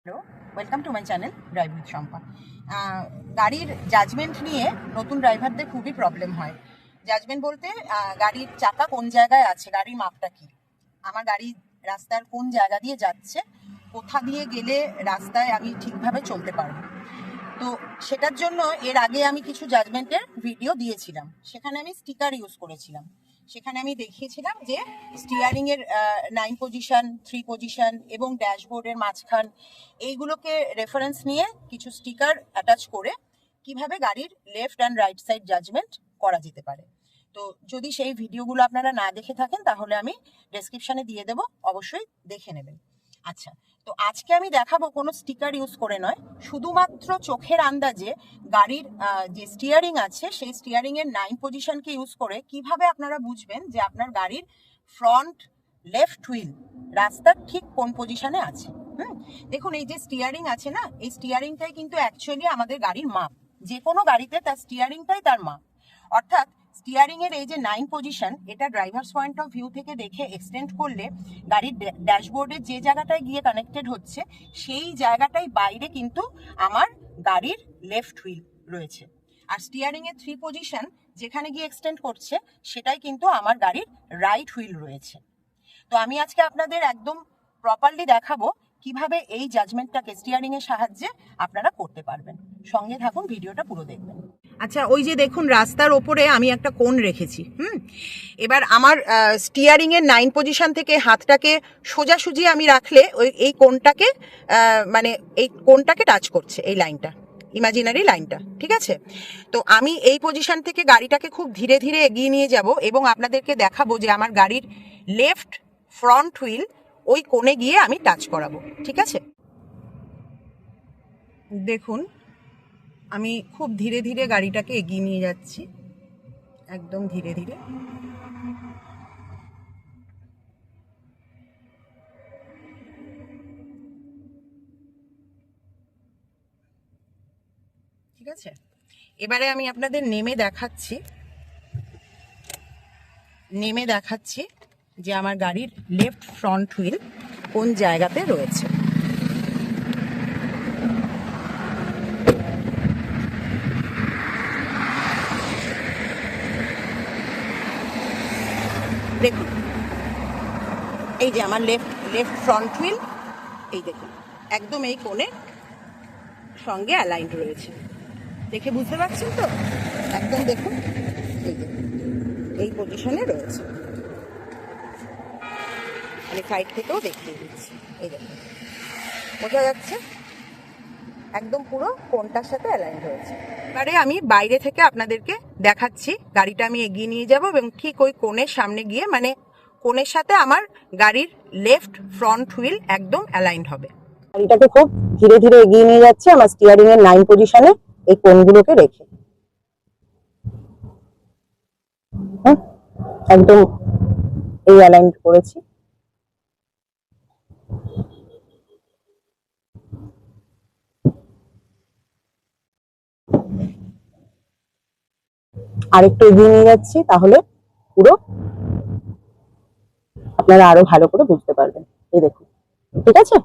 Hello, welcome to my channel drive with Shampa. গাড়ির judgement নিয়ে নতুন ড্রাইভারদের খুবই প্রবলেম হয়। জাজমেন্ট বলতে গাড়ির চাকা কোন জায়গায় আছে, গাড়ির মাপটা কি, আমার গাড়ি রাস্তার কোন জায়গা দিয়ে যাচ্ছে, কোথা দিয়ে গেলে রাস্তায় আমি ঠিকভাবে চলতে পারবো। তো সেটার জন্য এর আগে আমি কিছু জাজমেন্টের ভিডিও দিয়েছিলাম, সেখানে আমি স্টিকার ইউজ করেছিলাম। সেখানে আমি দেখিয়েছিলাম যে স্টিয়ারিং এর 9 পজিশন, 3 পজিশন এবং ড্যাশবোর্ডের মাঝখান এইগুলোকে রেফারেন্স নিয়ে কিছু স্টিকার অ্যাটাচ করে কিভাবে গাড়ির left and right side judgement করা যেতে পারে। তো যদি সেই ভিডিওগুলো আপনারা না দেখে থাকেন তাহলে আমি ডেসক্রিপশনে দিয়ে দেবো, অবশ্যই দেখে নেবেন। আচ্ছা, তো আজকে আমি দেখাবো কোনো স্টিকার ইউজ করে নয়, শুধুমাত্র চোখের আন্দাজে গাড়ির যে স্টিয়ারিং আছে সেই স্টিয়ারিং এর 9 পজিশনকে ইউজ করে কিভাবে আপনারা বুঝবেন যে আপনার গাড়ির ফ্রন্ট লেফট হুইল রাস্তার ঠিক কোন পজিশনে আছে। দেখুন, এই যে স্টিয়ারিং আছে না, এই স্টিয়ারিংটাই কিন্তু অ্যাকচুয়ালি আমাদের গাড়ির মাপ। যে কোনো গাড়িতে তার স্টিয়ারিংটাই তার মাপ। অর্থাৎ স্টিয়ারিং এর এই যে 9 পজিশন, এটা ড্রাইভার্স পয়েন্ট অফ ভিউ থেকে দেখে এক্সটেন্ড করলে গাড়ির ড্যাশবোর্ডের যে জায়গাটায় গিয়ে কানেক্টেড হচ্ছে সেই জায়গাটাই বাইরে কিন্তু আমার গাড়ির লেফট হুইল রয়েছে। আর স্টিয়ারিং এর 3 পজিশন যেখানে গিয়ে এক্সটেন্ড করছে সেটাই কিন্তু আমার গাড়ির রাইট হুইল রয়েছে। তো আমি আজকে আপনাদের একদম প্রপারলি দেখাবো কিভাবে এই জাজমেন্টটাকে স্টিয়ারিং এর সাহায্যে আপনারা করতে পারবেন। সঙ্গে থাকুন, ভিডিওটা পুরো দেখবেন। আচ্ছা, ওই যে দেখুন রাস্তার ওপরে আমি একটা কোণ রেখেছি। এবার আমার স্টিয়ারিং এর 9 পজিশন থেকে হাতটাকে সোজাসুজি আমি রাখলে এই কোণটাকে মানে এই কোণটাকে টাচ করছে এই লাইনটা, ইমাজিনারি লাইনটা, ঠিক আছে? তো আমি এই পজিশন থেকে গাড়িটাকে খুব ধীরে ধীরে এগিয়ে নিয়ে যাব এবং আপনাদেরকে দেখাবো যে আমার গাড়ির লেফট ফ্রন্ট হুইল ওই কোণে গিয়ে আমি টাচ করাবো, ঠিক আছে? দেখুন, আমি খুব ধীরে ধীরে গাড়িটাকে এগিয়ে নিয়ে যাচ্ছি, একদম ধীরে ধীরে। ঠিক আছে, এবারে আমি আপনাদের নেমে দেখাচ্ছি যে আমার গাড়ির লেফট ফ্রন্ট হুইল কোন জায়গাতে রয়েছে। দেখুন, এই যে আমার লেফট ফ্রন্ট হুইল, এই দেখুন একদম এই কোণে সঙ্গে অ্যালাইন্ড রয়েছে। দেখে বুঝতে পারছেন তো? একদম দেখুন, এই যে এই পজিশনে রয়েছে। আমি সাইড থেকেও দেখিয়ে দিচ্ছি, এই দেখুন বোঝা যাচ্ছে একদম পুরো কোণটার সাথে অ্যালাইন হয়েছে। এবারে আমি বাইরে থেকে আপনাদেরকে দেখাচ্ছি, গাড়িটা আমি এগিয়ে নিয়ে যাব এবং ঠিক ওই কোণের সামনে গিয়ে মানে কোণের সাথে আমার গাড়ির লেফট ফ্রন্ট হুইল একদম অ্যালাইন্ড হবে। গাড়িটাকে খুব ধীরে ধীরে এগিয়ে নিয়ে যাচ্ছে আমার স্টিয়ারিং এর 9 পজিশনে এই কোণগুলোকে রেখে। একদম এই অ্যালাইন করেছি। আরেকটু এগিয়ে নিয়ে যাচ্ছি, তাহলে পুরো আপনারা আরো ভালো করে বুঝতে পারবেন। এই দেখুন, ঠিক আছে?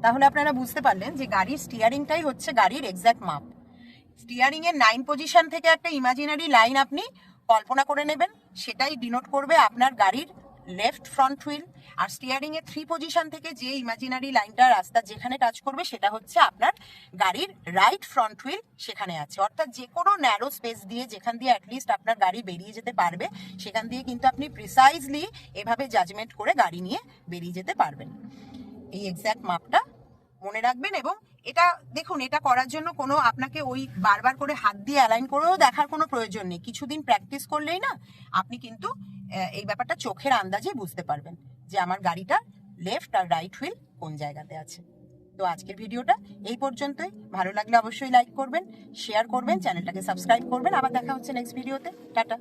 তাহলে আপনারা বুঝতে পারলেন যে গাড়ির স্টিয়ারিংটাই হচ্ছে গাড়ির এক্সাক্ট মাপ। স্টিয়ারিং এর 9 পজিশন থেকে একটা ইমাজিনারি লাইন আপনি কল্পনা করে নেবেন, সেটাই ডিনোট করবে আপনার গাড়ির লেফট ফ্রন্ট হুইল। আর স্টিয়ারিং এর 3 পজিশন থেকে যে ইমাজিনারি লাইনটা রাস্তা যেখানে টাচ করবে সেটা হচ্ছে আপনার গাড়ির রাইট ফ্রন্ট হুইল সেখানে আছে। অর্থাৎ যে কোনো ন্যারো স্পেস দিয়ে যেখান দিয়ে অ্যাটলিস্ট আপনার গাড়ি বেরিয়ে যেতে পারবে সেখান দিয়ে কিন্তু আপনি প্রিসাইজলি এভাবে জাজমেন্ট করে গাড়ি নিয়ে বেরিয়ে যেতে পারবেন। এই এক্স্যাক্ট মাপটা মনে রাখবেন। এবং এটা দেখুন, এটা করার জন্য কোনো আপনাকে ওই বারবার করে হাত দিয়ে অ্যালাইন করেও দেখার কোনো প্রয়োজন নেই। কিছুদিন প্র্যাকটিস করলেই না আপনি কিন্তু এই ব্যাপারটা চোখের আন্দাজে বুঝতে পারবেন যে আমার গাড়িটা লেফট আর রাইট হুইল কোন জায়গাতে আছে। তো আজকের ভিডিওটা এই পর্যন্তই। ভালো লাগলে অবশ্যই লাইক করবেন, শেয়ার করবেন, চ্যানেলটাকে সাবস্ক্রাইব করবেন। আবার দেখা হচ্ছে নেক্সট ভিডিওতে। টাটা।